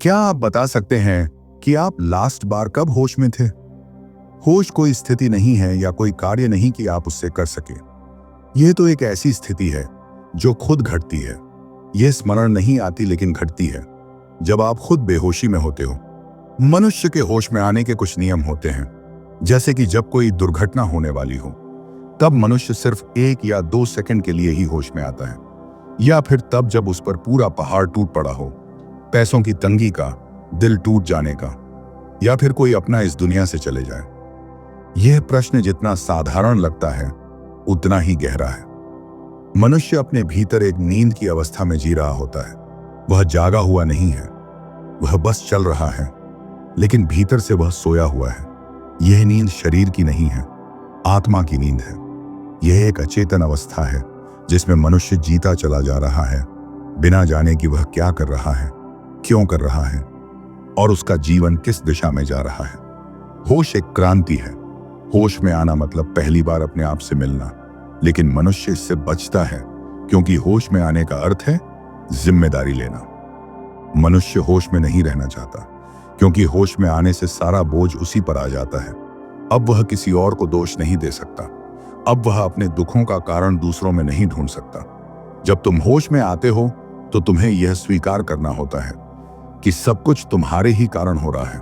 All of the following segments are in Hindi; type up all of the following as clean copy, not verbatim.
क्या आप बता सकते हैं कि आप लास्ट बार कब होश में थे? होश कोई स्थिति नहीं है या कोई कार्य नहीं कि आप उससे कर सके। यह तो एक ऐसी स्थिति है जो खुद घटती है। यह स्मरण नहीं आती लेकिन घटती है जब आप खुद बेहोशी में होते हो। मनुष्य के होश में आने के कुछ नियम होते हैं, जैसे कि जब कोई दुर्घटना होने वाली हो तब मनुष्य सिर्फ 1 या 2 सेकंड के लिए ही होश में आता है, या फिर तब जब उस पर पूरा पहाड़ टूट पड़ा हो, पैसों की तंगी का, दिल टूट जाने का, या फिर कोई अपना इस दुनिया से चले जाए। यह प्रश्न जितना साधारण लगता है उतना ही गहरा है। मनुष्य अपने भीतर एक नींद की अवस्था में जी रहा होता है। वह जागा हुआ नहीं है, वह बस चल रहा है, लेकिन भीतर से वह सोया हुआ है। यह नींद शरीर की नहीं है, आत्मा की नींद है। यह एक अचेतन अवस्था है जिसमें मनुष्य जीता चला जा रहा है, बिना जाने कि वह क्या कर रहा है, क्यों कर रहा है और उसका जीवन किस दिशा में जा रहा है। होश एक क्रांति है। होश में आना मतलब पहली बार अपने आप से मिलना, लेकिन मनुष्य इससे बचता है क्योंकि होश में आने का अर्थ है जिम्मेदारी लेना। मनुष्य होश में नहीं रहना चाहता क्योंकि होश में आने से सारा बोझ उसी पर आ जाता है। अब वह किसी और को दोष नहीं दे सकता। अब वह अपने दुखों का कारण दूसरों में नहीं ढूंढ सकता। जब तुम होश में आते हो तो तुम्हें यह स्वीकार करना होता है कि सब कुछ तुम्हारे ही कारण हो रहा है।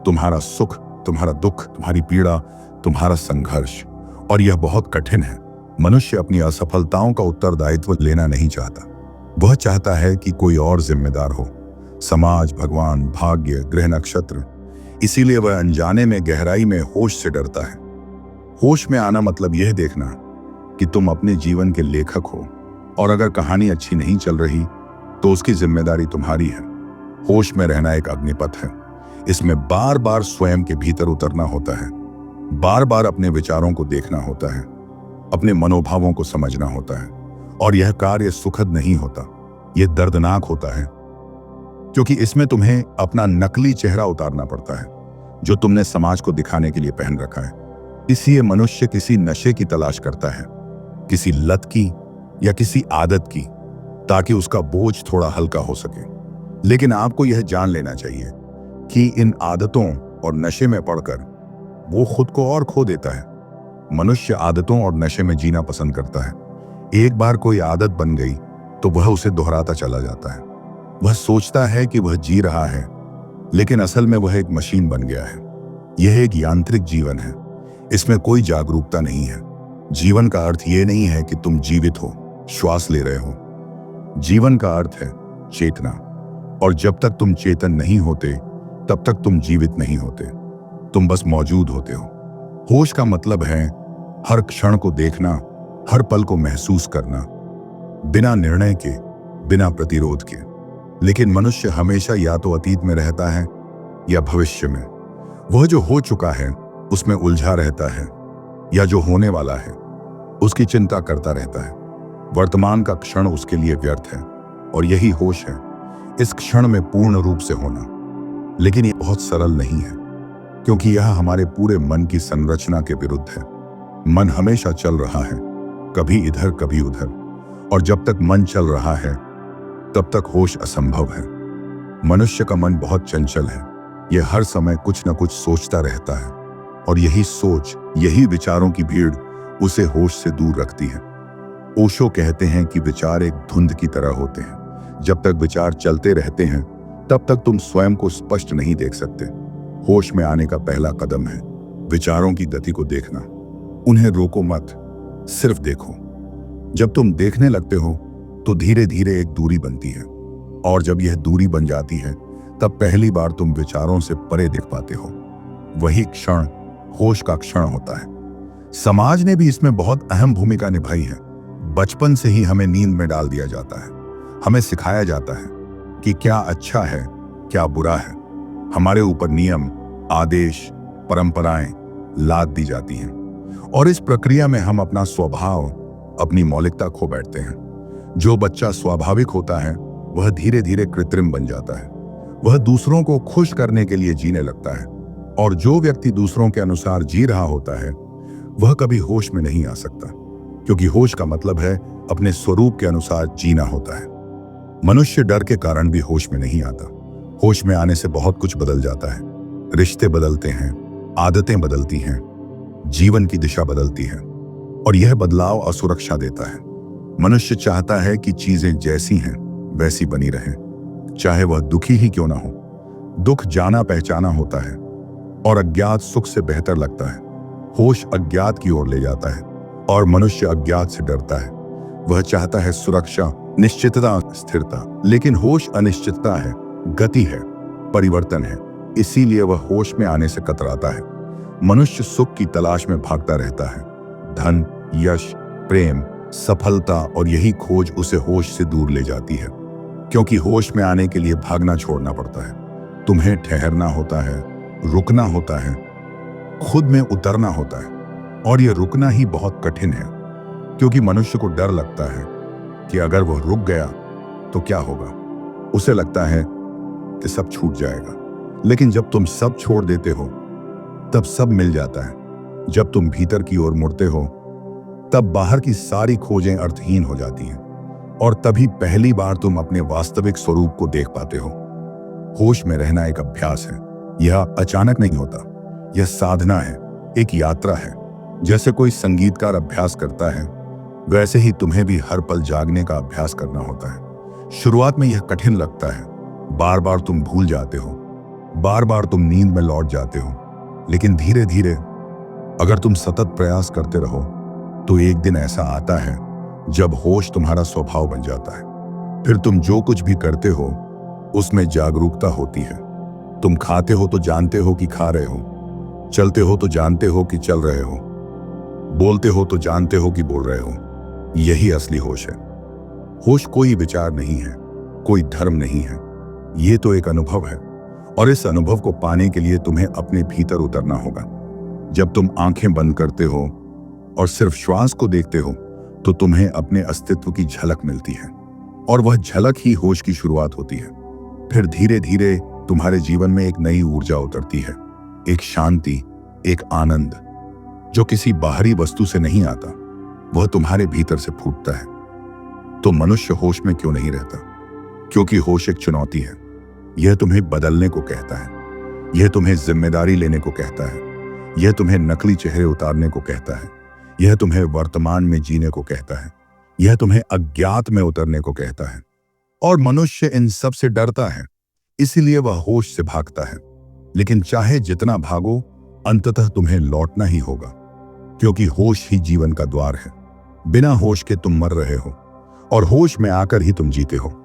तुम्हारा सुख, तुम्हारा दुख, तुम्हारी पीड़ा, तुम्हारा संघर्ष। और यह बहुत कठिन है। मनुष्य अपनी असफलताओं का उत्तरदायित्व लेना नहीं चाहता। वह चाहता है कि कोई और जिम्मेदार हो, समाज, भगवान, भाग्य, ग्रह नक्षत्र। इसीलिए वह अनजाने में गहराई में होश से डरता है। होश में आना मतलब यह देखना कि तुम अपने जीवन के लेखक हो, और अगर कहानी अच्छी नहीं चल रही तो उसकी जिम्मेदारी तुम्हारी है। होश में रहना एक अग्निपथ है। इसमें बार बार स्वयं के भीतर उतरना होता है, बार बार अपने विचारों को देखना होता है, अपने मनोभावों को समझना होता है। और यह कार्य सुखद नहीं होता, यह दर्दनाक होता है, क्योंकि इसमें तुम्हें अपना नकली चेहरा उतारना पड़ता है जो तुमने समाज को दिखाने के लिए पहन रखा है। इसलिए मनुष्य किसी नशे की तलाश करता है, किसी लत की या किसी आदत की, ताकि उसका बोझ थोड़ा हल्का हो सके। लेकिन आपको यह जान लेना चाहिए कि इन आदतों और नशे में पड़कर वो खुद को और खो देता है। मनुष्य आदतों और नशे में जीना पसंद करता है। एक बार कोई आदत बन गई तो वह उसे दोहराता चला जाता है। वह सोचता है कि वह जी रहा है, लेकिन असल में वह एक मशीन बन गया है। यह एक यांत्रिक जीवन है। इसमें कोई जागरूकता नहीं है। जीवन का अर्थ यह नहीं है कि तुम जीवित हो, श्वास ले रहे हो। जीवन का अर्थ है चेतना, और जब तक तुम चेतन नहीं होते तब तक तुम जीवित नहीं होते। तुम बस मौजूद होते हो। होश का मतलब है हर क्षण को देखना, हर पल को महसूस करना, बिना निर्णय के, बिना प्रतिरोध के। लेकिन मनुष्य हमेशा या तो अतीत में रहता है या भविष्य में। वह जो हो चुका है उसमें उलझा रहता है, या जो होने वाला है उसकी चिंता करता रहता है। वर्तमान का क्षण उसके लिए व्यर्थ है, और यही होश है, इस क्षण में पूर्ण रूप से होना। लेकिन यह बहुत सरल नहीं है, क्योंकि यह हमारे पूरे मन की संरचना के विरुद्ध है। मन हमेशा चल रहा है, कभी इधर कभी उधर, और जब तक मन चल रहा है तब तक होश असंभव है। मनुष्य का मन बहुत चंचल है। यह हर समय कुछ न कुछ सोचता रहता है, और यही सोच, यही विचारों की भीड़ उसे होश से दूर रखती है। ओशो कहते हैं कि विचार एक धुंध की तरह होते हैं। जब तक विचार चलते रहते हैं तब तक तुम स्वयं को स्पष्ट नहीं देख सकते। होश में आने का पहला कदम है विचारों की गति को देखना। उन्हें रोको मत, सिर्फ देखो। जब तुम देखने लगते हो तो धीरे धीरे एक दूरी बनती है, और जब यह दूरी बन जाती है तब पहली बार तुम विचारों से परे दिख पाते हो। वही क्षण होश का क्षण होता है। समाज ने भी इसमें बहुत अहम भूमिका निभाई है। बचपन से ही हमें नींद में डाल दिया जाता है। हमें सिखाया जाता है कि क्या अच्छा है, क्या बुरा है। हमारे ऊपर नियम, आदेश, परंपराएं लाद दी जाती हैं, और इस प्रक्रिया में हम अपना स्वभाव, अपनी मौलिकता खो बैठते हैं। जो बच्चा स्वाभाविक होता है वह धीरे धीरे कृत्रिम बन जाता है। वह दूसरों को खुश करने के लिए जीने लगता है, और जो व्यक्ति दूसरों के अनुसार जी रहा होता है वह कभी होश में नहीं आ सकता, क्योंकि होश का मतलब है अपने स्वरूप के अनुसार जीना होता है। मनुष्य डर के कारण भी होश में नहीं आता। होश में आने से बहुत कुछ बदल जाता है। रिश्ते बदलते हैं, आदतें बदलती हैं, जीवन की दिशा बदलती है और यह बदलाव असुरक्षा देता है। मनुष्य चाहता है कि चीजें जैसी हैं वैसी बनी रहें, चाहे वह दुखी ही क्यों ना हो। दुख जाना पहचाना होता है और अज्ञात सुख से बेहतर लगता है। होश अज्ञात की ओर ले जाता है और मनुष्य अज्ञात से डरता है। वह चाहता है सुरक्षा, निश्चितता, स्थिरता, लेकिन होश अनिश्चितता है, गति है, परिवर्तन है। इसीलिए वह होश में आने से कतराता है। मनुष्य सुख की तलाश में भागता रहता है, धन, यश, प्रेम, सफलता, और यही खोज उसे होश से दूर ले जाती है। क्योंकि होश में आने के लिए भागना छोड़ना पड़ता है। तुम्हें ठहरना होता है, रुकना होता है, खुद में उतरना होता है। और यह रुकना ही बहुत कठिन है, क्योंकि मनुष्य को डर लगता है कि अगर वह रुक गया तो क्या होगा। उसे लगता है कि सब छूट जाएगा। लेकिन जब तुम सब छोड़ देते हो तब सब मिल जाता है। जब तुम भीतर की ओर मुड़ते हो तब बाहर की सारी खोजें अर्थहीन हो जाती हैं और तभी पहली बार तुम अपने वास्तविक स्वरूप को देख पाते हो। होश में रहना एक अभ्यास है। यह अचानक नहीं होता, यह साधना है, एक यात्रा है। जैसे कोई संगीतकार अभ्यास करता है, वैसे ही तुम्हें भी हर पल जागने का अभ्यास करना होता है। शुरुआत में यह कठिन लगता है, बार बार तुम भूल जाते हो, बार बार तुम नींद में लौट जाते हो। लेकिन धीरे धीरे अगर तुम सतत प्रयास करते रहो तो एक दिन ऐसा आता है जब होश तुम्हारा स्वभाव बन जाता है। फिर तुम जो कुछ भी करते हो उसमें जागरूकता होती है। तुम खाते हो तो जानते हो कि खा रहे हो, चलते हो तो जानते हो कि चल रहे हो, बोलते हो तो जानते हो कि बोल रहे हो। यही असली होश है। होश कोई विचार नहीं है, कोई धर्म नहीं है, ये तो एक अनुभव है। और इस अनुभव को पाने के लिए तुम्हें अपने भीतर उतरना होगा। जब तुम आंखें बंद करते हो और सिर्फ श्वास को देखते हो तो तुम्हें अपने अस्तित्व की झलक मिलती है और वह झलक ही होश की शुरुआत होती है। फिर धीरे धीरे तुम्हारे जीवन में एक नई ऊर्जा उतरती है, एक शांति, एक आनंद जो किसी बाहरी वस्तु से नहीं आता, वह तुम्हारे भीतर से फूटता है। तो मनुष्य होश में क्यों नहीं रहता? क्योंकि होश एक चुनौती है। यह तुम्हें बदलने को कहता है, यह तुम्हें जिम्मेदारी लेने को कहता है, यह तुम्हें नकली चेहरे उतारने को कहता है, यह तुम्हें वर्तमान में जीने को कहता है, यह तुम्हें अज्ञात में उतरने को कहता है। और मनुष्य इन सब से डरता है, इसीलिए वह होश से भागता है। लेकिन चाहे जितना भागो, अंततः तुम्हें लौटना ही होगा, क्योंकि होश ही जीवन का द्वार है। बिना होश के तुम मर रहे हो और होश में आकर ही तुम जीते हो।